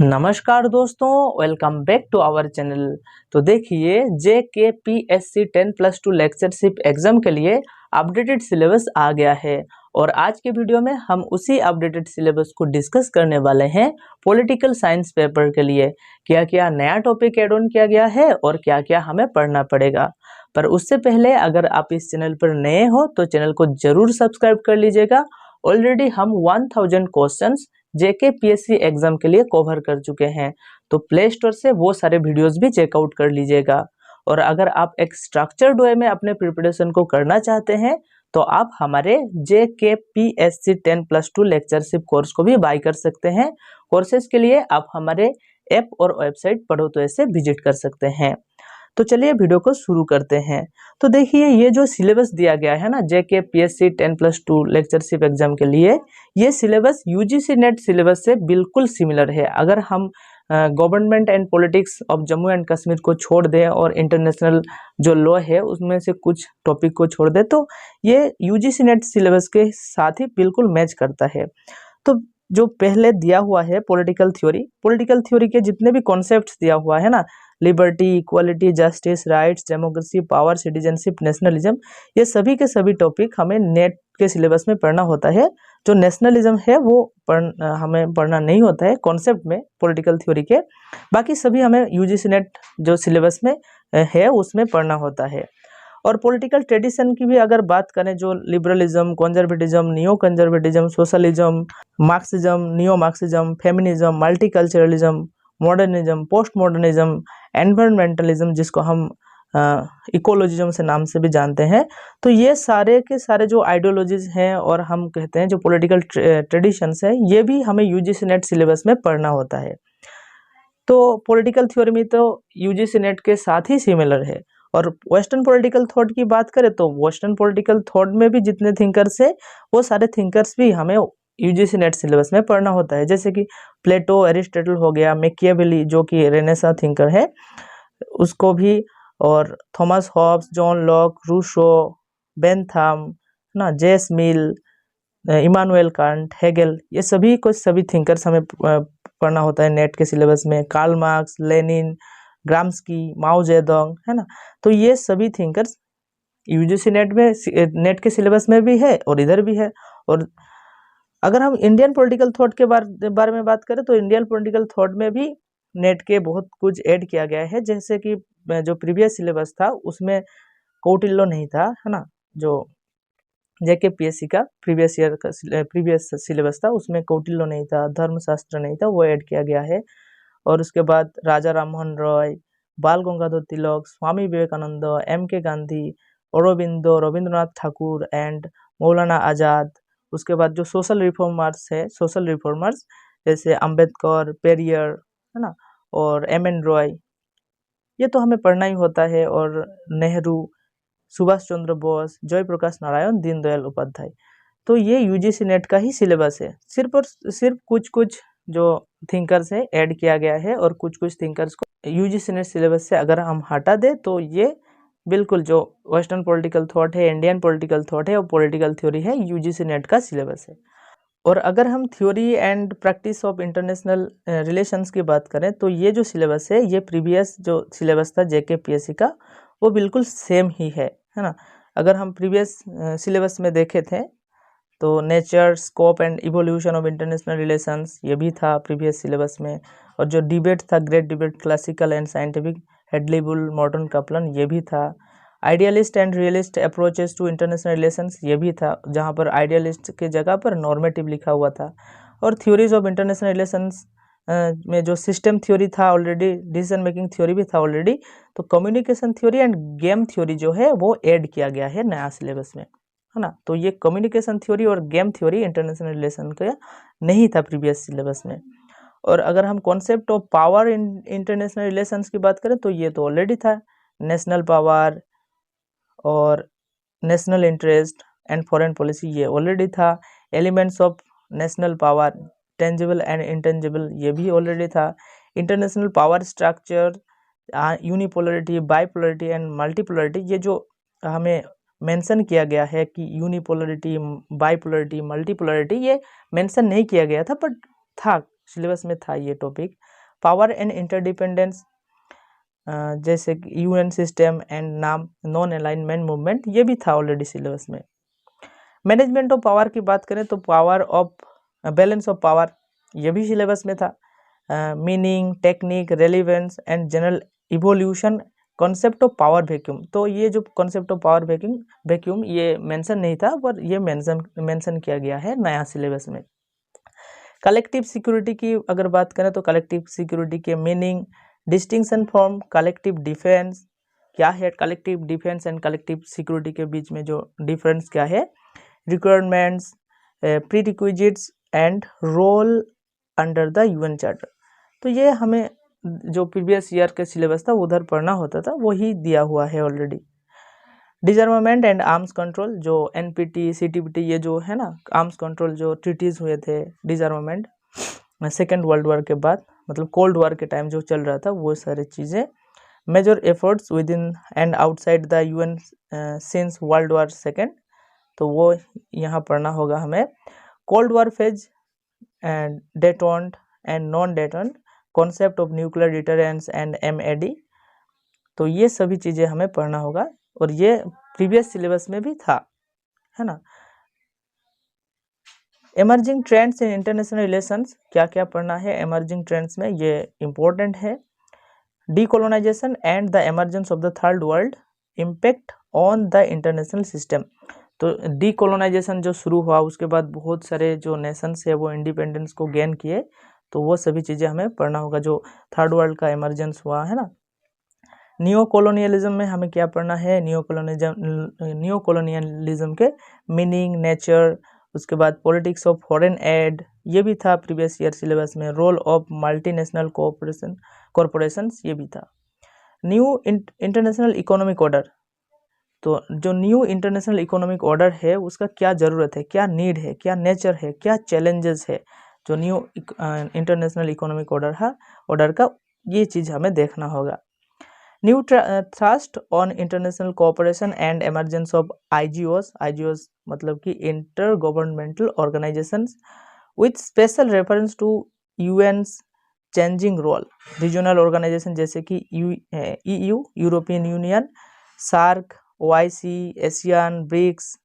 नमस्कार दोस्तों, welcome back to our channel. तो देखिए, JKPSC 10+2 लेक्चरशिप एग्जाम के लिए अपडेटेड सिलेबस आ गया है और आज के वीडियो में हम उसी अपडेटेड सिलेबस को डिस्कस करने वाले हैं। पॉलिटिकल साइंस पेपर के लिए क्या क्या नया टॉपिक ऐड ऑन किया गया है और क्या क्या हमें पढ़ना पड़ेगा। पर उससे पहले अगर आप इस चैनल पर नए हो तो चैनल को जरूर सब्सक्राइब कर लीजिएगा। ऑलरेडी हम 1000 क्वेश्चंस JKPSC एग्जाम के लिए कवर कर चुके हैं, तो प्ले स्टोर से वो सारे वीडियोस भी चेकआउट कर लीजिएगा। और अगर आप एक स्ट्रक्चर्ड वे में अपने प्रिपरेशन को करना चाहते हैं तो आप हमारे JKPSC 10+2 लेक्चरशिप कोर्स को भी बाय कर सकते हैं। कोर्सेज के लिए आप हमारे ऐप और वेबसाइट पढ़ो तो ऐसे विजिट कर सकते हैं। तो चलिए वीडियो को शुरू करते हैं। तो देखिए, ये जो सिलेबस दिया गया है ना JKPSC 10+2 लेक्चरशिप एग्जाम के लिए, ये सिलेबस UGC नेट सिलेबस से बिल्कुल सिमिलर है। अगर हम government and politics of Jammu and Kashmir को छोड़ दें और इंटरनेशनल जो लॉ है उसमें से कुछ टॉपिक को छोड़ दें तो ये UGC नेट सिलेबस के साथ ही बिल्कुल मैच करता है। तो जो पहले दिया हुआ है पॉलिटिकल थ्योरी के जितने भी कॉन्सेप्ट्स दिया हुआ है ना, liberty, equality, justice, rights, democracy, power, citizenship, nationalism, ये सभी के सभी टॉपिक हमें नेट के सिलेबस में पढ़ना होता है। जो नेशनलिज्म है वो हमें पढ़ना नहीं होता है कॉन्सेप्ट में पॉलिटिकल थ्योरी के। बाकी सभी हमें UGC नेट जो सिलेबस में है उसमें पढ़ना होता है। और पॉलिटिकल ट्रेडिशन की भी अगर बात करें, जो liberalism, conservatism, neo conservatism, socialism, Marxism, neo Marxism, feminism, multiculturalism, modernism, post modernism, environmentalism जिसको हम इकोलॉजिज्म से नाम से भी जानते हैं, तो ये सारे के सारे जो आइडियोलॉजीज हैं और हम कहते हैं जो पॉलिटिकल ट्रेडिशंस है, ये भी हमें UGC नेट सिलेबस में पढ़ना होता है। तो पॉलिटिकल थ्योरी में तो UGC नेट के साथ ही सिमिलर है। और वेस्टर्न पॉलिटिकल थॉट की बात करें तो वेस्टर्न पॉलिटिकल थॉट में भी जितने थिंकर्स है वो सारे थिंकर्स भी हमें UGC नेट सिलेबस में पढ़ना होता है। जैसे कि प्लेटो, एरिस्टोटल हो गया, मैकियावेली जो कि रेनेसां थिंकर है उसको भी, और Thomas Hobbes, John Locke, Rousseau, Bentham ना, J S mill, Emmanuel can't, Hegel, ये सभी थिंकर्स हमें पढ़ना होता है नेट के सिलेबस में। Karl Marx, Lenin, Gramsci, Mao Zedong, है ना। तो ये सभी थिंकर्स UGC नेट के सिलेबस में भी है और इधर भी है। और अगर हम इंडियन पॉलिटिकल थॉट के बारे में बात करें तो इंडियन पॉलिटिकल थॉट में भी नेट के बहुत कुछ ऐड किया गया है। जैसे कि जो प्रीवियस सिलेबस था उसमें कौटिल्य नहीं था, है ना। जो JKPSC का प्रीवियस सिलेबस था उसमें कौटिल्य नहीं था, धर्मशास्त्र नहीं था, वो ऐड किया गया है। और उसके बाद राजा राममोहन रॉय, बाल गंगाधर तिलक, स्वामी विवेकानंद, MK गांधी, औरोबिंदो, रविंद्रनाथ ठाकुर एंड मौलाना आज़ाद। उसके बाद जो सोशल रिफॉर्मर्स जैसे अंबेडकर, पेरियर, है ना, और MN रॉय, ये तो हमें पढ़ना ही होता है। और नेहरू, सुभाष चंद्र बोस, जयप्रकाश नारायण, दीनदयाल उपाध्याय, तो ये UGC नेट का ही सिलेबस है। सिर्फ और सिर्फ कुछ जो थिंकर्स है ऐड किया गया है और कुछ थिंकर्स को UGC नेट सिलेबस से अगर हम हटा दे तो ये बिल्कुल जो वेस्टर्न पॉलिटिकल थॉट है, इंडियन पॉलिटिकल थॉट है और पॉलिटिकल थ्योरी है, UGC नेट का सिलेबस है। और अगर हम theory and practice of international relations की बात करें तो ये जो सिलेबस है, ये प्रीवियस जो सिलेबस था JKPSC का वो बिल्कुल सेम ही है ना। अगर हम प्रीवियस सिलेबस में देखे थे तो nature, scope and evolution of international relations ये भी था प्रीवियस सिलेबस में। और जो डिबेट था, great debate, classical and scientific, Hedley Bull, modern Kaplan, ये भी था। Idealist and realist approaches to international relations ये भी था, जहाँ पर आइडियलिस्ट के जगह पर नॉर्मेटिव लिखा हुआ था। और थ्योरीज ऑफ इंटरनेशनल रिलेशंस में जो सिस्टम थ्योरी था ऑलरेडी, डिसीजन मेकिंग थ्योरी भी था ऑलरेडी, तो communication theory end game theory जो है वो ऐड किया गया है नया सिलेबस में, है ना। तो ये कम्युनिकेशन थ्योरी और गेम थ्योरी इंटरनेशनल रिलेशन का नहीं था प्रीवियस सिलेबस में। और अगर हम concept of power in international relations की बात करें तो ये तो ऑलरेडी था। नेशनल पावर और national interest and foreign policy ये ऑलरेडी था। Elements of national power, tangible and intangible, ये भी ऑलरेडी था। International power structure, unipolarity, बाइपोलरिटी and multipolarity, ये जो हमें मेंशन किया गया है कि यूनिपोलरिटी, बाइपोलरिटी, मल्टीपोलरिटी, ये मेंशन नहीं किया गया था बट था सिलेबस में था ये टॉपिक। पावर एंड इंटरडिपेंडेंस जैसे यूएन सिस्टम एंड नाम नॉन अलाइनमेंट मूवमेंट, ये भी था ऑलरेडी सिलेबस में। मैनेजमेंट ऑफ पावर की बात करें तो power of balance of power, ये भी सिलेबस में था। Meaning, technique, relevance and general evolution, concept of power vacuum. तो ये जो कॉन्सेप्ट ऑफ पावर वैक्यूम ये मेंशन नहीं था, पर ये मेंशन किया गया है नया सिलेबस में। कलेक्टिव सिक्योरिटी की अगर बात करें तो कलेक्टिव सिक्योरिटी के meaning, distinction from collective defence, क्या है collective defence and collective security के बीच में जो डिफरेंस क्या है, requirements, prerequisites and role under the UN charter. तो ये हमें जो प्रीवियस ईयर के सिलेबस था उधर पढ़ना होता था, वही दिया हुआ है ऑलरेडी। डिसआर्मामेंट एंड आर्म्स कंट्रोल, जो एनपीटी सीटीपीटी ये जो है ना आर्म्स कंट्रोल जो ट्रीटीज हुए थे, डिसआर्मामेंट सेकेंड वर्ल्ड वॉर के बाद, मतलब कोल्ड वॉर के टाइम जो चल रहा था वो सारी चीज़ें। Major efforts within and outside the UN since world war second, तो वो यहाँ पढ़ना होगा हमें। Cold war phase and detente and non detente, concept of nuclear deterrence and MAD, तो ये सभी चीज़ें हमें पढ़ना होगा और ये प्रीवियस सिलेबस में भी था, है ना। Emerging trends in international relations, क्या क्या पढ़ना है एमर्जिंग ट्रेंड्स में, ये इम्पोर्टेंट है। Decolonisation and the emergence of the third world, impact on the international system. तो डीकोलोनाइजेशन जो शुरू हुआ उसके बाद बहुत सारे जो नेशंस है वो इंडिपेंडेंस को गेन किए, तो वो सभी चीज़ें हमें पढ़ना होगा, जो थर्ड वर्ल्ड का इमरजेंस हुआ है ना। न्यू कॉलोनियलिज्म में हमें क्या पढ़ना है, न्यू कॉलोनियलिज्म के मीनिंग, नेचर, उसके बाद पॉलिटिक्स ऑफ फॉरेन एड, ये भी था प्रीवियस ईयर सिलेबस में। रोल ऑफ मल्टीनेशनल कॉरपोरेशंस, ये भी था। न्यू इंटरनेशनल इकोनॉमिक ऑर्डर, तो जो न्यू इंटरनेशनल इकोनॉमिक ऑर्डर है उसका क्या ज़रूरत है, क्या नीड है, क्या नेचर है, क्या चैलेंजेस है, जो न्यू इंटरनेशनल इकोनॉमिक ऑर्डर का ये चीज़ हमें देखना होगा। New thrust on international cooperation and emergence of IGOs मतलब कि inter governmental organisations with special reference to UN's changing role. Regional organisation जैसे कि EU, European Union, SAARC, OIC, ASEAN, BRICS,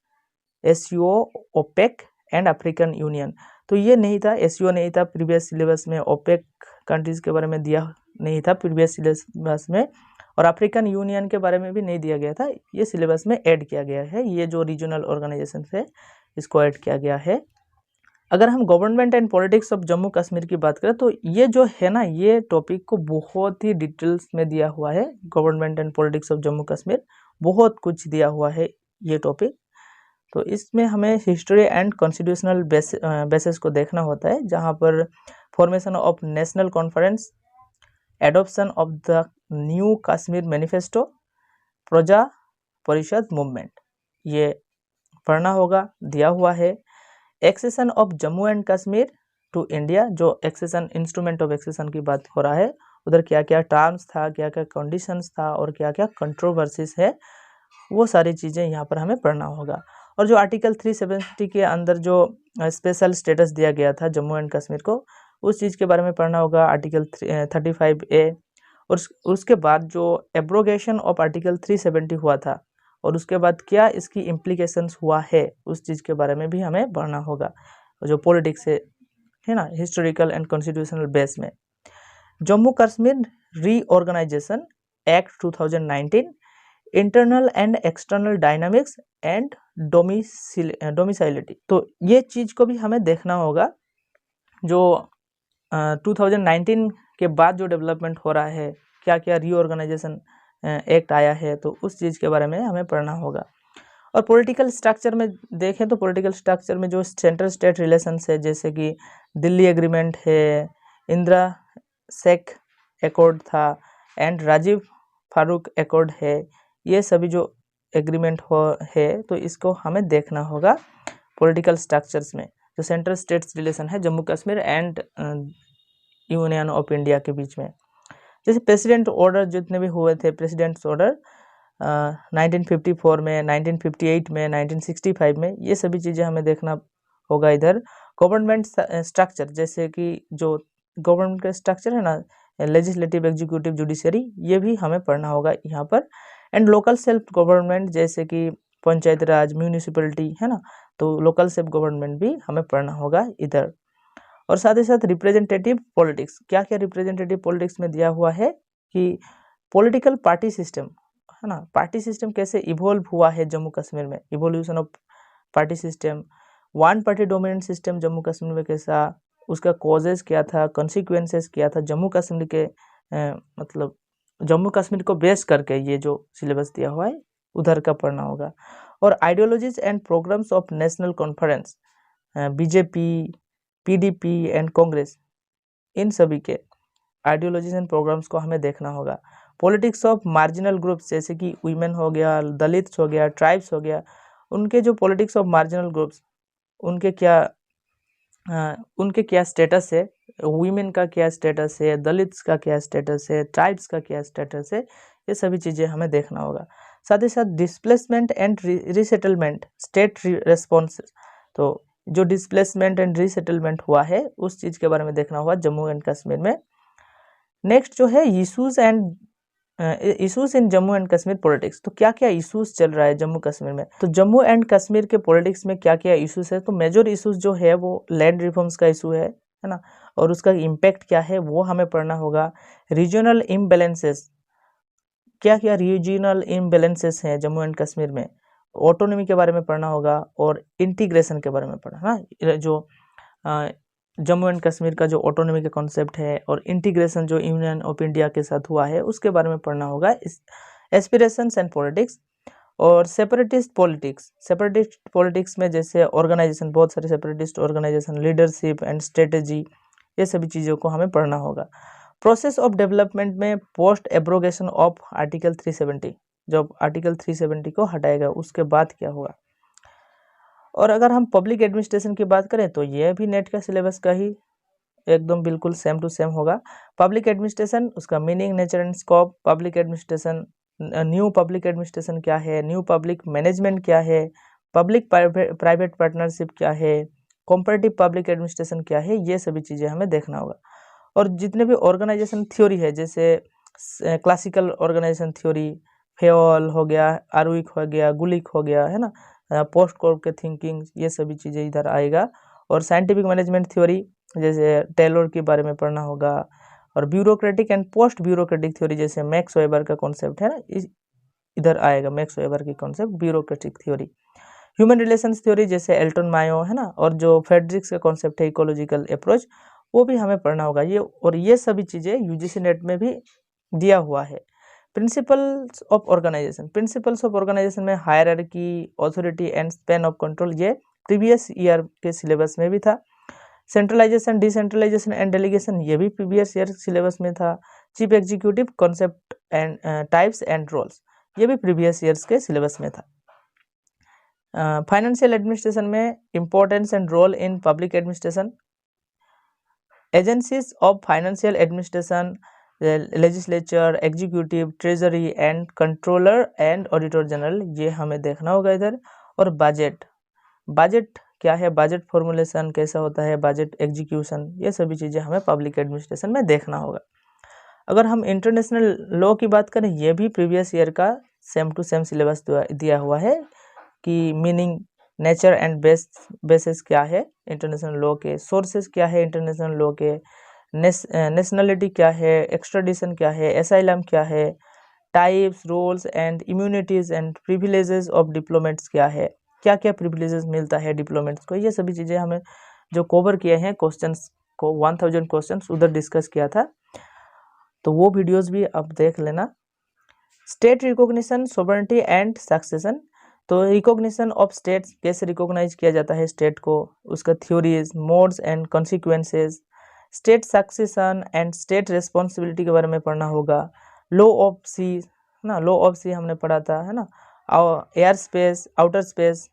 SCO, OPEC and African Union. तो ये नहीं था, SCO नहीं था प्रीवियस सिलेबस में, ओपेक कंट्रीज़ के बारे में दिया नहीं था प्रीवियस सिलेबस में, और अफ्रीकन यूनियन के बारे में भी नहीं दिया गया था, ये सिलेबस में ऐड किया गया है। ये जो रीजनल ऑर्गेनाइजेशन है इसको ऐड किया गया है। अगर हम government and politics of Jammu Kashmir की बात करें तो ये जो है ना, ये टॉपिक को बहुत ही डिटेल्स में दिया हुआ है। Government and politics of Jammu Kashmir बहुत कुछ दिया हुआ है ये टॉपिक। तो इसमें हमें हिस्ट्री एंड कॉन्स्टिट्यूशनल बेसिस को देखना होता है, जहाँ पर formation of national conference, adoption of the new Kashmir manifesto, Praja Parishad movement, ये पढ़ना होगा, दिया हुआ है। Accession of Jammu and Kashmir to India, जो एक्सेशन इंस्ट्रूमेंट ऑफ एक्सेशन की बात हो रहा है, उधर क्या क्या टर्म्स था, क्या क्या कंडीशंस था और क्या क्या कंट्रोवर्सीज है, वो सारी चीज़ें यहाँ पर हमें पढ़ना होगा। और जो आर्टिकल 370 के अंदर जो स्पेशल स्टेटस दिया गया था जम्मू एंड कश्मीर को, उस चीज़ के बारे में पढ़ना होगा, आर्टिकल 35A। और उसके बाद जो एब्रोगेशन ऑफ आर्टिकल 370 हुआ था और उसके बाद क्या इसकी इम्प्लीकेशंस हुआ है, उस चीज़ के बारे में भी हमें पढ़ना होगा, जो पॉलिटिक्स है ना, हिस्टोरिकल एंड कॉन्स्टिट्यूशनल बेस में। Jammu Kashmir reorganisation act 2019, internal and external dynamics and domicility, तो ये चीज़ को भी हमें देखना होगा। जो 2019 के बाद जो डेवलपमेंट हो रहा है, क्या क्या रीऑर्गेनाइजेशन एक्ट आया है, तो उस चीज़ के बारे में हमें पढ़ना होगा। और पॉलिटिकल स्ट्रक्चर में देखें तो पॉलिटिकल स्ट्रक्चर में जो सेंट्रल स्टेट रिलेशंस है, जैसे कि दिल्ली एग्रीमेंट है, इंदिरा शेख एकॉर्ड था एंड राजीव फारूक एकॉर्ड है, ये सभी जो एग्रीमेंट है तो इसको हमें देखना होगा पॉलिटिकल स्ट्रक्चर्स में। जो सेंट्रल स्टेट्स रिलेशन है Jammu Kashmir and union of India के बीच में, जैसे प्रेसिडेंट ऑर्डर जितने भी हुए थे, प्रेसिडेंट्स ऑर्डर 1954 में, 1958 में, 1965 में, ये सभी चीज़ें हमें देखना होगा इधर गवर्नमेंट स्ट्रक्चर, जैसे कि जो गवर्नमेंट का स्ट्रक्चर है ना, लेजिस्लेटिव, एग्जीक्यूटिव, जुडिशरी, ये भी हमें पढ़ना होगा यहाँ पर। एंड लोकल सेल्फ गवर्नमेंट, जैसे कि पंचायत राज, म्यूनिसिपैलिटी है ना, तो लोकल सेल्फ गवर्नमेंट भी हमें पढ़ना होगा इधर। और साथ ही साथ रिप्रेजेंटेटिव पॉलिटिक्स, क्या क्या रिप्रेजेंटेटिव पॉलिटिक्स में दिया हुआ है कि पॉलिटिकल पार्टी सिस्टम है ना, पार्टी सिस्टम कैसे इवॉल्व हुआ है जम्मू कश्मीर में, evolution of party system, one party dominant system Jammu Kashmir में कैसा, उसका कॉजेज क्या था, कॉन्सिक्वेंसेस क्या था, जम्मू कश्मीर के मतलब जम्मू कश्मीर को बेस करके ये जो सिलेबस दिया हुआ है उधर का पढ़ना होगा। और ideologies and programmes of national conference, BJP, PDP and Congress, इन सभी के आइडियोलॉजीज एंड प्रोग्राम्स को हमें देखना होगा। पॉलिटिक्स ऑफ मार्जिनल ग्रुप्स, जैसे कि वीमेन हो गया, दलित्स हो गया, ट्राइब्स हो गया, उनके जो पॉलिटिक्स ऑफ मार्जिनल ग्रुप्स, उनके क्या स्टेटस है, वीमेन का क्या स्टेटस है, दलित्स का क्या स्टेटस है, ट्राइब्स का क्या स्टेटस है, ये सभी चीज़ें हमें देखना होगा। साथ ही साथ displacement and resettlement state response, तो जो डिस्प्लेसमेंट एंड रीसेटलमेंट हुआ है उस चीज़ के बारे में देखना होगा जम्मू एंड कश्मीर में। नेक्स्ट जो है issues in Jammu and Kashmir politics, तो क्या क्या इशूज चल रहा है जम्मू कश्मीर में, तो जम्मू एंड कश्मीर के पॉलिटिक्स में क्या क्या इशूज है, तो मेजर इशूज जो है वो लैंड रिफॉर्म्स का इशू है ना, और उसका इम्पैक्ट क्या है वो हमें पढ़ना होगा। रीजनल इम्बैलेंसेस, क्या क्या रीजनल इम्बैलेंसेस हैं जम्मू एंड कश्मीर में, ऑटोनॉमी के बारे में पढ़ना होगा, और इंटीग्रेशन के बारे में पढ़ना है, जो जम्मू एंड कश्मीर का जो ऑटोनॉमी का कॉन्सेप्ट है और इंटीग्रेशन जो यूनियन ऑफ इंडिया के साथ हुआ है उसके बारे में पढ़ना होगा। एस्पिरेशंस एंड पॉलिटिक्स और सेपरेटिस्ट पॉलिटिक्स में जैसे ऑर्गेनाइजेशन, बहुत सारे separatist organisation, leadership and strategy, ये सभी चीज़ों को हमें पढ़ना होगा। प्रोसेस ऑफ डेवलपमेंट में पोस्ट एब्रोगेशन ऑफ आर्टिकल 370, जब आर्टिकल 370 को हटाएगा उसके बाद क्या होगा। और अगर हम पब्लिक एडमिनिस्ट्रेशन की बात करें तो ये भी नेट का सिलेबस का ही एकदम बिल्कुल सेम टू सेम होगा। पब्लिक एडमिनिस्ट्रेशन, उसका meaning, nature and scope, public administration, new public administration क्या है, न्यू पब्लिक मैनेजमेंट क्या है, पब्लिक प्राइवेट पार्टनरशिप क्या है, कॉम्परेटिव पब्लिक एडमिनिस्ट्रेशन क्या है, ये सभी चीज़ें हमें देखना होगा। और जितने भी ऑर्गेनाइजेशन थ्योरी है, जैसे क्लासिकल ऑर्गेनाइजेशन थ्योरी, फेओल हो गया, आर्विक हो गया, गुलिक हो गया, है ना, पोस्ट कॉर्प के थिंकिंग, ये सभी चीज़ें इधर आएगा। और साइंटिफिक मैनेजमेंट थ्योरी, जैसे टेलर के बारे में पढ़ना होगा। और bureaucratic and post bureaucratic theory, जैसे मैक्स वेबर का कॉन्सेप्ट है ना, इधर आएगा मैक्स वेबर की concept, bureaucratic theory. Human relations theory, जैसे एल्टन मायो है ना, और जो फ्रेडरिक्स का कॉन्सेप्ट है इकोलॉजिकल अप्रोच, वो भी हमें पढ़ना होगा। ये सभी चीज़ें यूजीसी नेट में भी दिया हुआ है। प्रिंसिपल्स ऑफ ऑर्गेनाइजेशन में hierarchy, authority and span of control, ये प्रीवियस ईयर के सिलेबस में भी था। सेंट्रलाइजेशन, डिसेंट्रलाइजेशन एंड डेलीगेशन, ये भी प्रीवियस ईयर सिलेबस में था। Chief executive concept and types and roles, ये भी प्रीवियस ईयर्स के सिलेबस में था। फाइनेंशियल एडमिनिस्ट्रेशन में importance and role in public administration, agencies of financial administration, legislature, executive, treasury and controller and auditor general, ये हमें देखना होगा इधर। और बजट क्या है, बजट फॉर्मुलेशन कैसा होता है, बजट एग्जीक्यूशन, ये सभी चीज़ें हमें पब्लिक एडमिनिस्ट्रेशन में देखना होगा। अगर हम इंटरनेशनल लॉ की बात करें, ये भी प्रीवियस ईयर का सेम टू सेम सिलेबस दिया हुआ है कि मीनिंग, नेचर एंड बेसिस क्या है इंटरनेशनल लॉ के, सोर्सेस क्या है इंटरनेशनल लॉ के, नेशनलिटी क्या है, एक्स्ट्राडिशन क्या है, एसाइलम क्या है, types, roles and immunities and privileges of diplomats क्या है, क्या क्या प्रिविलेजेस मिलता है डिप्लोमेट्स को, ये सभी चीज़ें हमें जो कवर किए हैं क्वेश्चंस को, 1000 क्वेश्चंस उधर डिस्कस किया था, तो वो वीडियोस भी आप देख लेना। State recognition, sovereignty and succession, तो रिकॉग्निशन ऑफ स्टेट्स, कैसे रिकॉग्नाइज किया जाता है स्टेट को, उसका theories, modes and consequences, state succession and state responsibility के बारे में पढ़ना होगा। लॉ ऑफ सी ना, लॉ ऑफ सी हमने पढ़ा था है ना, एयर स्पेस, आउटर स्पेस,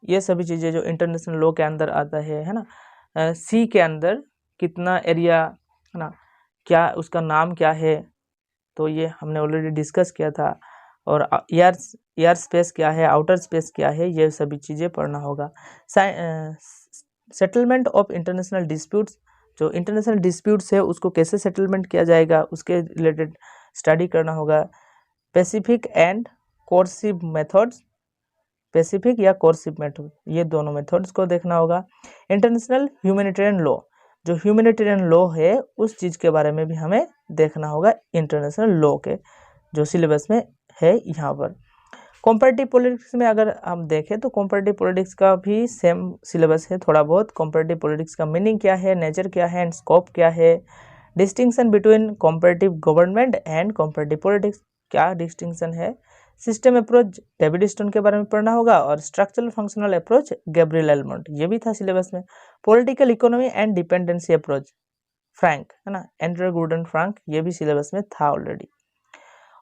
ये सभी चीज़ें जो इंटरनेशनल लॉ के अंदर आता है ना, सी के अंदर कितना एरिया है ना, क्या उसका नाम क्या है, तो ये हमने ऑलरेडी डिस्कस किया था। और एयर स्पेस क्या है, आउटर स्पेस क्या है, ये सभी चीज़ें पढ़ना होगा। सेटलमेंट ऑफ इंटरनेशनल डिस्प्यूट्स, जो इंटरनेशनल डिस्प्यूट्स है उसको कैसे सेटलमेंट किया जाएगा उसके रिलेटेड स्टडी करना होगा। Pacific and coercive methods, Pacific या कोर्सिव मेथड, ये दोनों मेथड्स को देखना होगा। इंटरनेशनल ह्यूमैनिटेरियन लॉ, जो ह्यूमैनिटेरियन लॉ है उस चीज़ के बारे में भी हमें देखना होगा इंटरनेशनल लॉ के जो सिलेबस में है यहाँ पर। कॉम्परेटिव पॉलिटिक्स में अगर हम देखें तो कॉम्परेटिव पॉलिटिक्स का भी सेम सिलेबस है थोड़ा बहुत। कॉम्परेटिव पॉलिटिक्स का मीनिंग क्या है, नेचर क्या है एंड स्कोप क्या है, distinction between comparative government and comparative politics, क्या डिस्टिंक्शन है, सिस्टम अप्रोच डेविड स्टोन के बारे में पढ़ना होगा, और स्ट्रक्चरल फंक्शनल अप्रोच गैब्रियल एलमोंट, ये भी था सिलेबस में। Political economy and dependency approach Frank, है ना, एंड्रे गुर्डन फ्रैंक, ये भी सिलेबस में था ऑलरेडी।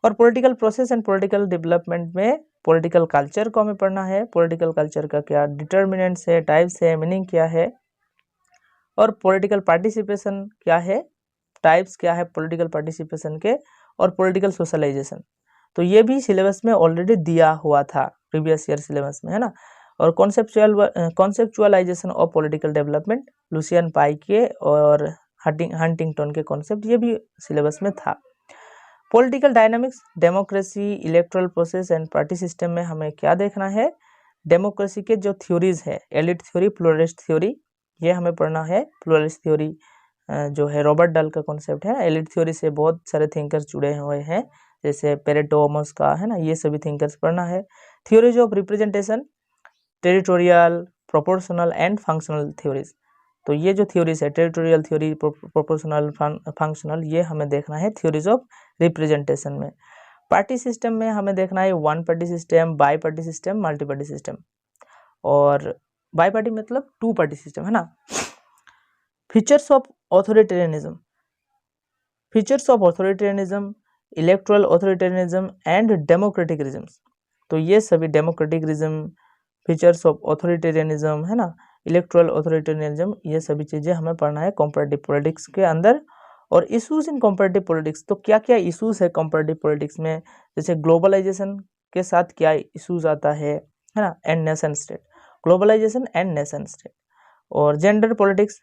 और political process and political development में पॉलिटिकल कल्चर को हमें पढ़ना है। पॉलिटिकल कल्चर का क्या डिटर्मिनेंट्स है, टाइप्स है, मीनिंग क्या है, और पॉलिटिकल पार्टिसिपेशन क्या है, टाइप्स क्या है पॉलिटिकल पार्टिसिपेशन के, और पॉलिटिकल सोशलाइजेशन, तो ये भी सिलेबस में ऑलरेडी दिया हुआ था प्रीवियस ईयर सिलेबस में, है ना। और conceptualisation of political development Lucian पाइके और हंटिंगटन के कॉन्सेप्ट, ये भी सिलेबस में था। Political dynamics, democracy, electoral process and party system में हमें क्या देखना है, डेमोक्रेसी के जो थ्योरीज है, एलिट थ्योरी, प्लूरलिस्ट थ्योरी, ये हमें पढ़ना है। प्लूरलिस्ट थ्योरी जो है रॉबर्ट डल का कॉन्सेप्ट है। एलिट थ्योरी से बहुत सारे थिंकर्स जुड़े हुए हैं जैसे पेरेटो, मस्का, है ना, ये सभी थिंकर्स पढ़ना है। Theories of representation, territorial, proportional and functional theories, तो ये जो थ्योरीज है टेरिटोरियल थ्योरी, प्रोपोर्शनल, फंक्शनल, ये हमें देखना है थ्योरीज ऑफ रिप्रेजेंटेशन में। पार्टी सिस्टम में हमें देखना है one party system, bi party system, multi party system, और बाई पार्टी मतलब टू पार्टी सिस्टम, है ना। Features of authoritarianism, features of authoritarianism, electoral authoritarianism and democratic regimes, तो ये सभी democratic regime, features of authoritarianism, है ना, इलेक्टोरल ऑथोरिटेरियनिज्म, ये सभी चीज़ें हमें पढ़ना है कॉम्परेटिव पॉलिटिक्स के अंदर। और इश्यूज इन कॉम्परेटिव पॉलिटिक्स, तो क्या क्या इश्यूज है कॉम्परेटिव पॉलिटिक्स में, जैसे ग्लोबलाइजेशन के साथ क्या इश्यूज आता है ना, and nation state, globalisation and nation state, और जेंडर पॉलिटिक्स,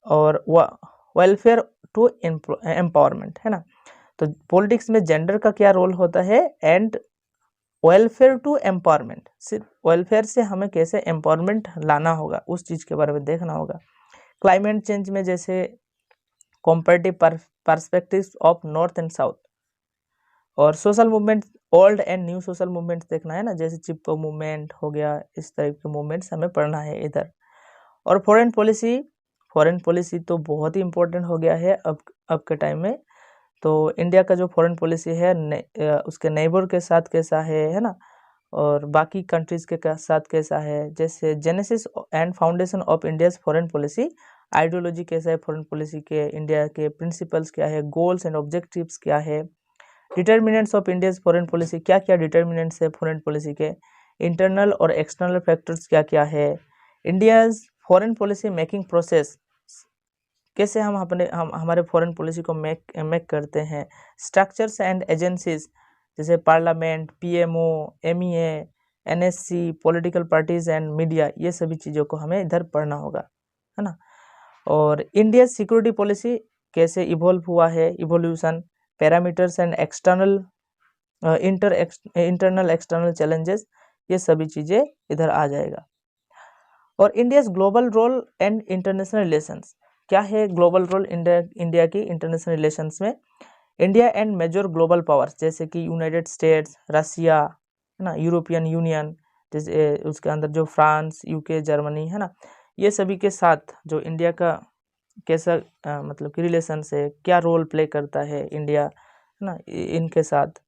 और वेलफेयर टू एम्पावरमेंट, है ना। तो पॉलिटिक्स में जेंडर का क्या रोल होता है एंड वेलफेयर टू एम्पावरमेंट, सिर्फ वेलफेयर से हमें कैसे एम्पावरमेंट लाना होगा उस चीज़ के बारे में देखना होगा। क्लाइमेट चेंज में जैसे comparative perspectives of north and south, और social movement, old and new social movements देखना है ना, जैसे चिपको मूवमेंट हो गया, इस टाइप के मूवमेंट्स हमें पढ़ना है इधर। और फॉरेन पॉलिसी, फॉरेन पॉलिसी तो बहुत ही इंपॉर्टेंट हो गया है अब के टाइम में। तो इंडिया का जो फॉरेन पॉलिसी है उसके नेबर के साथ कैसा है ना, और बाकी कंट्रीज़ के साथ कैसा है, जैसे genesis and foundation of India's foreign policy, ideology कैसा है फॉरेन पॉलिसी के, इंडिया के प्रिंसिपल्स क्या है, गोल्स एंड ऑब्जेक्टिव्स क्या है, determinants of India's foreign policy, क्या क्या डिटर्मिनेंट्स है फॉरेन पॉलिसी के, इंटरनल और एक्सटर्नल फैक्टर्स क्या क्या है, India's foreign policy making process, कैसे हम हमारे फॉरेन पॉलिसी को मेक करते हैं, स्ट्रक्चर्स एंड एजेंसीज जैसे parliament, PMO, MEA, NSC, political parties and media, ये सभी चीज़ों को हमें इधर पढ़ना होगा, है ना। और इंडिया सिक्योरिटी पॉलिसी कैसे इवॉल्व हुआ है, evolution, parameters and external internal external challenges, ये सभी चीज़ें इधर आ जाएगा। और India's global role and international relations, क्या है ग्लोबल रोल इंडिया की इंटरनेशनल रिलेशंस में, India and major global powers जैसे कि यूनाइटेड स्टेट्स, रसिया, है ना, यूरोपियन यूनियन, जैसे उसके अंदर जो फ्रांस, यूके, जर्मनी, है ना, ये सभी के साथ जो इंडिया का कैसा मतलब कि रिलेशन है, क्या रोल प्ले करता है इंडिया, है ना, इनके साथ।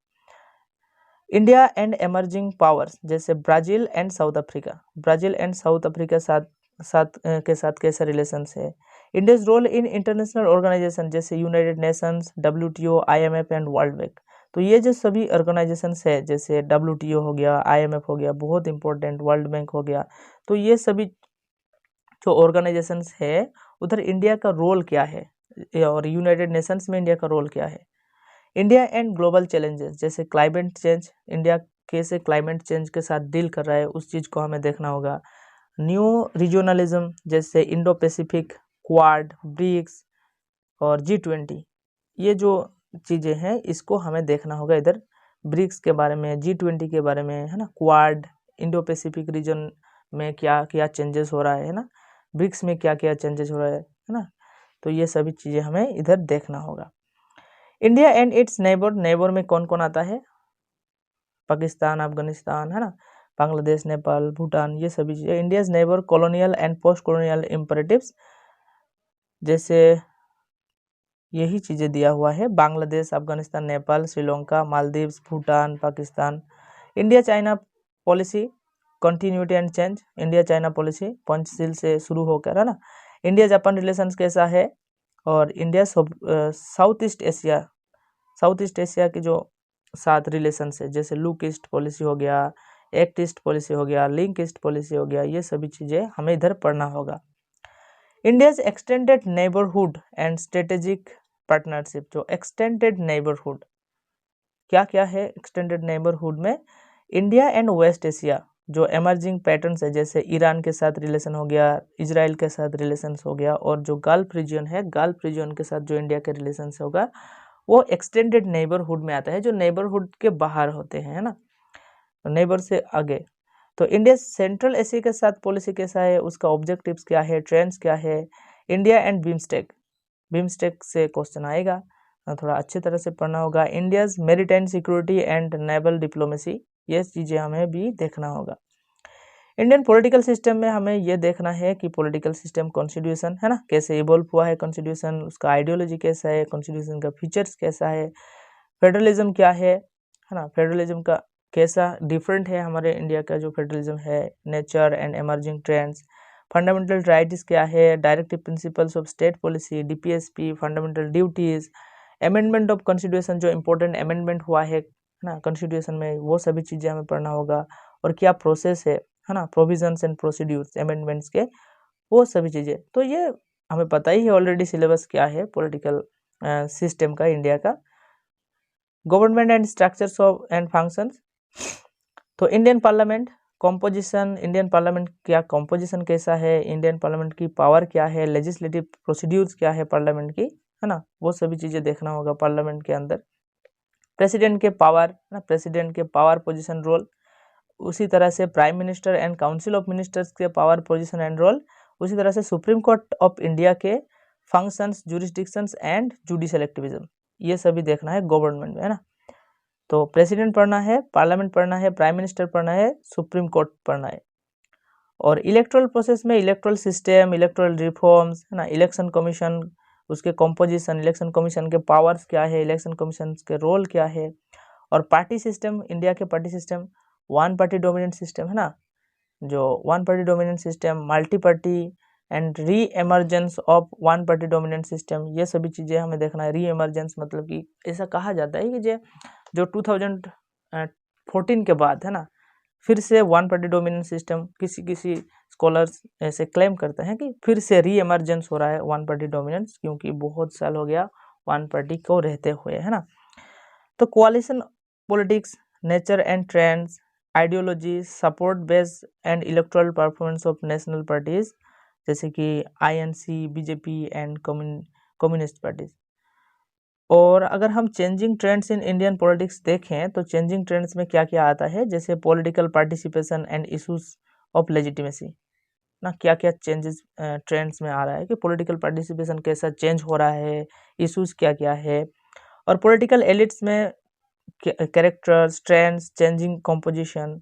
इंडिया एंड एमर्जिंग पावर्स जैसे Brazil and South Africa, Brazil and South Africa के साथ कैसा रिलेशंस है। India's role in international organisation जैसे United Nations, WTO, IMF and world bank, तो ये जो सभी ऑर्गेनाइजेशंस है जैसे WTO हो गया, IMF हो गया, बहुत इंपॉर्टेंट, वर्ल्ड बैंक हो गया, तो ये सभी जो ऑर्गेनाइजेशंस है उधर इंडिया का रोल क्या है, और यूनाइटेड नेशंस में इंडिया का रोल क्या है। इंडिया एंड ग्लोबल चैलेंजेस जैसे क्लाइमेट चेंज, इंडिया कैसे क्लाइमेट चेंज के साथ डील कर रहा है उस चीज़ को हमें देखना होगा। न्यू रीजनलिज्म जैसे इंडो पैसिफिक, क्वाड, ब्रिक्स और G20, ये जो चीज़ें हैं इसको हमें देखना होगा इधर। ब्रिक्स के बारे में, G20 के बारे में, है ना, क्वाड, इंडो पैसिफिक रीजन में क्या क्या चेंजेस हो रहा है ना, ब्रिक्स में क्या क्या चेंजेस हो रहा है ना, तो ये सभी चीज़ें हमें इधर देखना होगा। India and it's neighbour, neighbour में कौन कौन आता है? पाकिस्तान, अफगानिस्तान, है ना, बांग्लादेश, नेपाल, भूटान, ये सभी चीज़ें। India's neighbour colonial and post colonial imperatives, जैसे यही चीज़ें दिया हुआ है, Bangladesh, Afghanistan, Nepal, Sri Lanka, Maldives, Bhutan, Pakistan. India China policy continuity and change, India China policy Panchsheel से शुरू होकर, है ना। इंडिया जापान रिलेशंस कैसा है? और India south east Asia, south east Asia के जो साथ रिलेशंस है, जैसे लुक ईस्ट पॉलिसी हो गया, एक्ट ईस्ट पॉलिसी हो गया, लिंक ईस्ट पॉलिसी हो गया, ये सभी चीज़ें हमें इधर पढ़ना होगा। India's extended neighbourhood and strategic partnership, जो एक्सटेंडेड नेबरहुड क्या क्या है? एक्सटेंडेड नेबरहुड में इंडिया एंड वेस्ट एशिया जो एमर्जिंग पैटर्न्स है, जैसे ईरान के साथ रिलेशन हो गया, इजराइल के साथ रिलेशंस हो गया, और जो गल्फ रीजन है, गल्फ रीजन के साथ जो इंडिया के रिलेशंस होगा वो एक्सटेंडेड नेबरहुड में आता है, जो नेबरहुड के बाहर होते हैं, है ना, नेबर से आगे। तो इंडिया सेंट्रल एशिया के साथ पॉलिसी कैसा है, उसका ऑब्जेक्टिव्स क्या है, ट्रेंड्स क्या है। इंडिया एंड बिम्स्टेक, बिम्स्टेक से क्वेश्चन आएगा, थोड़ा अच्छी तरह से पढ़ना होगा। India's maritime security and naval diplomacy, ये चीज़ें हमें भी देखना होगा। इंडियन पॉलिटिकल सिस्टम में हमें ये देखना है कि पॉलिटिकल सिस्टम कॉन्स्टिट्यूशन, है ना, कैसे इवॉल्व हुआ है कॉन्स्टिट्यूशन, उसका आइडियोलॉजी कैसा है, कॉन्स्टिट्यूशन का फीचर्स कैसा है, फेडरलिज्म क्या है ना, फेडरलिज्म का कैसा डिफरेंट है हमारे इंडिया का जो फेडरलिज्म है, nature and emerging trends, fundamental rights क्या है, directive principles of state policy, DPSP, fundamental duties, amendment of constitution, जो इम्पोर्टेंट अमेंडमेंट हुआ है ना कॉन्स्टिट्यूशन में, वो सभी चीज़ें हमें पढ़ना होगा। और क्या प्रोसेस है ना, प्रोविजंस एंड प्रोसीड्यूर्स अमेंडमेंट्स के, वो सभी चीज़ें, तो ये हमें पता ही है ऑलरेडी सिलेबस क्या है पॉलिटिकल सिस्टम का इंडिया का। Government and structures of and functions, तो Indian parliament composition, Indian parliament क्या कॉम्पोजिशन कैसा है, इंडियन पार्लियामेंट की पावर क्या है, लेजिस्लेटिव प्रोसीड्यूर्स क्या है पार्लियामेंट की, है ना, वो सभी चीज़ें देखना होगा पार्लियामेंट के अंदर। प्रेसिडेंट के पावर, ना, प्रेसिडेंट के पावर पोजीशन रोल, उसी तरह से prime minister and council of ministers के पावर पोजीशन एंड रोल, उसी तरह से सुप्रीम कोर्ट ऑफ इंडिया के functions, jurisdictions and judicial activism, ये सभी देखना है गवर्नमेंट में, है ना। तो प्रेसिडेंट पढ़ना है, पार्लियामेंट पढ़ना है, प्राइम मिनिस्टर पढ़ना है, सुप्रीम कोर्ट पढ़ना है। और इलेक्टोरल प्रोसेस में इलेक्टोरल सिस्टम, इलेक्टोरल रिफॉर्म्स, है ना, इलेक्शन कमीशन, उसके कॉम्पोजिशन, इलेक्शन कमीशन के पावर्स क्या है, इलेक्शन कमीशन के रोल क्या है। और पार्टी सिस्टम, इंडिया के party system, one party dominant system, है ना, जो one party dominant system, multi party and re emergence of one party dominant system, ये सभी चीज़ें हमें देखना है। री एमरजेंस मतलब कि ऐसा कहा जाता है कि जो 2014 के बाद, है ना, फिर से वन पार्टी डोमिनेंट सिस्टम, किसी स्कॉलर्स ऐसे क्लेम करते हैं कि फिर से री एमरजेंस हो रहा है वन पार्टी डोमिनेंस, क्योंकि बहुत साल हो गया वन पार्टी को रहते हुए, है ना। तो coalition politics, nature and trends, ideology, support base and electoral performance of national parties, जैसे कि INC, BJP and communist parties. और अगर हम changing trends in Indian politics देखें तो चेंजिंग ट्रेंड्स में क्या क्या आता है, जैसे political participation and issues of legitimacy ना, क्या क्या चेंजेस ट्रेंड्स में आ रहा है कि पॉलिटिकल पार्टिसिपेशन कैसा चेंज हो रहा है, इशूज क्या क्या है। और पॉलिटिकल एलिट्स में characters, trends, changing composition,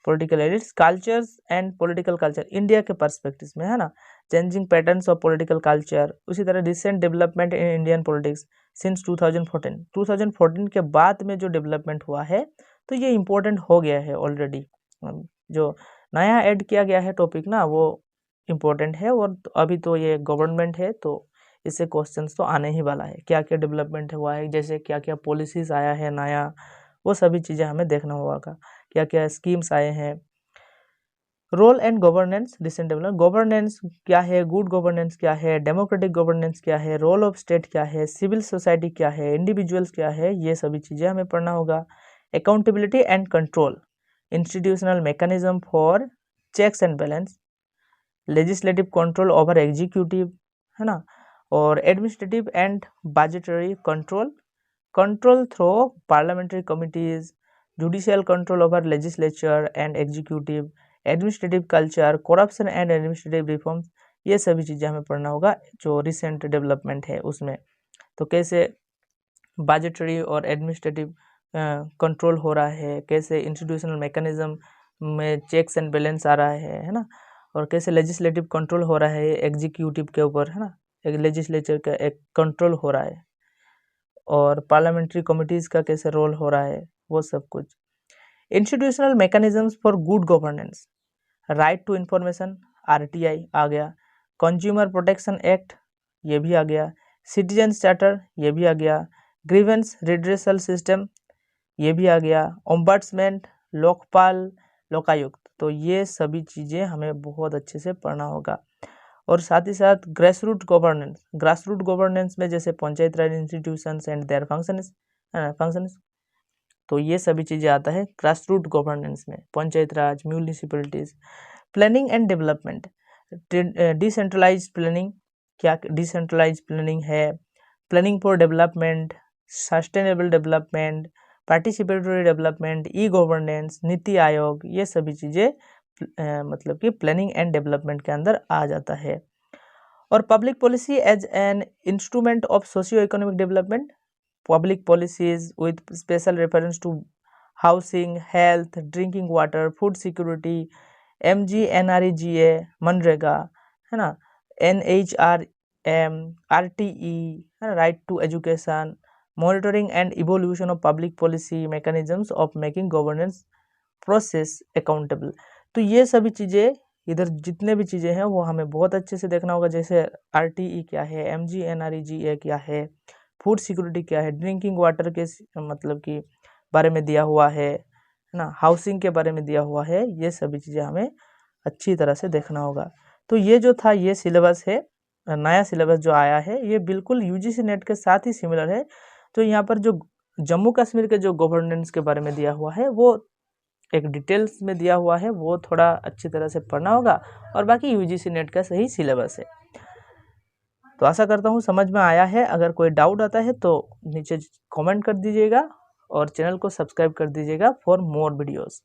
political elites, cultures and political culture India के पर्सपेक्टिव में, है ना, changing patterns of political culture. उसी तरह recent development in Indian politics since 2014 के बाद में जो डेवलपमेंट हुआ है, तो ये इम्पोर्टेंट हो गया है ऑलरेडी, जो नया ऐड किया गया है टॉपिक ना, वो इम्पोर्टेंट है। और अभी तो ये गवर्नमेंट है, तो इससे क्वेश्चंस तो आने ही वाला है, क्या क्या डेवलपमेंट हुआ है, जैसे क्या क्या पॉलिसीज आया है नया, वो सभी चीज़ें हमें देखना होगा, क्या क्या स्कीम्स आए हैं। Role and governance, recent development, governance क्या है, गुड गवर्नेंस क्या है, डेमोक्रेटिक गवर्नेंस क्या है, रोल ऑफ स्टेट क्या है, सिविल सोसाइटी क्या है, इंडिविजुअल्स क्या है, ये सभी चीज़ें हमें पढ़ना होगा। Accountability and control, institutional mechanism for checks and balance, legislative control over executive, है ना, और administrative and budgetary control, control through parliamentary committees, judicial control over legislature and executive, administrative culture, corruption and administrative reforms, ये सभी चीज़ें हमें पढ़ना होगा जो रिसेंट डेवलपमेंट है उसमें। तो कैसे बजटरी और एडमिनिस्ट्रेटिव कंट्रोल हो रहा है, कैसे इंस्टीट्यूशनल मैकेनिज्म में चेक्स एंड बैलेंस आ रहा है ना, और कैसे लेजिस्लेटिव कंट्रोल हो रहा है एग्जीक्यूटिव के ऊपर, है ना, एक लेजिस्लेचर का एक कंट्रोल हो रहा है, और पार्लियामेंट्री कमिटीज़ का कैसे रोल हो रहा है, वो सब कुछ। Institutional mechanisms for good governance, right to information RTI आ गया, कंज्यूमर प्रोटेक्शन एक्ट ये भी आ गया, सिटीजन चार्टर ये भी आ गया, ग्रीवेंस रिड्रेसल सिस्टम ये भी आ गया, ओम्बड्समैन, लोकपाल, लोकायुक्त। तो ये सभी चीज़ें हमें बहुत अच्छे से पढ़ना होगा। और साथ ही साथ ग्रासरूट गवर्नेंस में जैसे panchayat raj institutions and their functions, तो ये सभी चीज़ें आता है ग्रासरूट गवर्नेंस में, panchayat raj, municipalities. Planning and development, decentralise planning, क्या डिसेंट्रलाइज प्लानिंग है, planning for development, sustainable development, participatory development, e governance, NITI Aayog, ये सभी चीज़ें मतलब कि प्लानिंग एंड डेवलपमेंट के अंदर आ जाता है। और public policy as an instrument of socio economic development, public policies with special reference to housing, health, drinking water, food security, MGNREGA, मनरेगा, है ना, NHRM, RTE, है ना, right to education, monitoring and evolution of public policy mechanisms of making governance process accountable. तो ये सभी चीज़ें, इधर जितने भी चीज़ें हैं वो हमें बहुत अच्छे से देखना होगा। जैसे RTE क्या है, MGNREGA क्या है, फूड सिक्योरिटी क्या है, ड्रिंकिंग वाटर के मतलब कि बारे में दिया हुआ है ना, हाउसिंग के बारे में दिया हुआ है, ये सभी चीज़ें हमें अच्छी तरह से देखना होगा। तो ये जो था ये सिलेबस है, नया सिलेबस जो आया है ये बिल्कुल UGC नेट के साथ ही सिमिलर है। तो यहाँ पर जो जम्मू कश्मीर के जो गवर्नेंस के बारे में दिया हुआ है वो एक डिटेल्स में दिया हुआ है, वो थोड़ा अच्छी तरह से पढ़ना होगा, और बाकी UGC नेट का सही सिलेबस है। तो आशा करता हूँ समझ में आया है। अगर कोई डाउट आता है तो नीचे कमेंट कर दीजिएगा, और चैनल को सब्सक्राइब कर दीजिएगा फॉर मोर वीडियोस।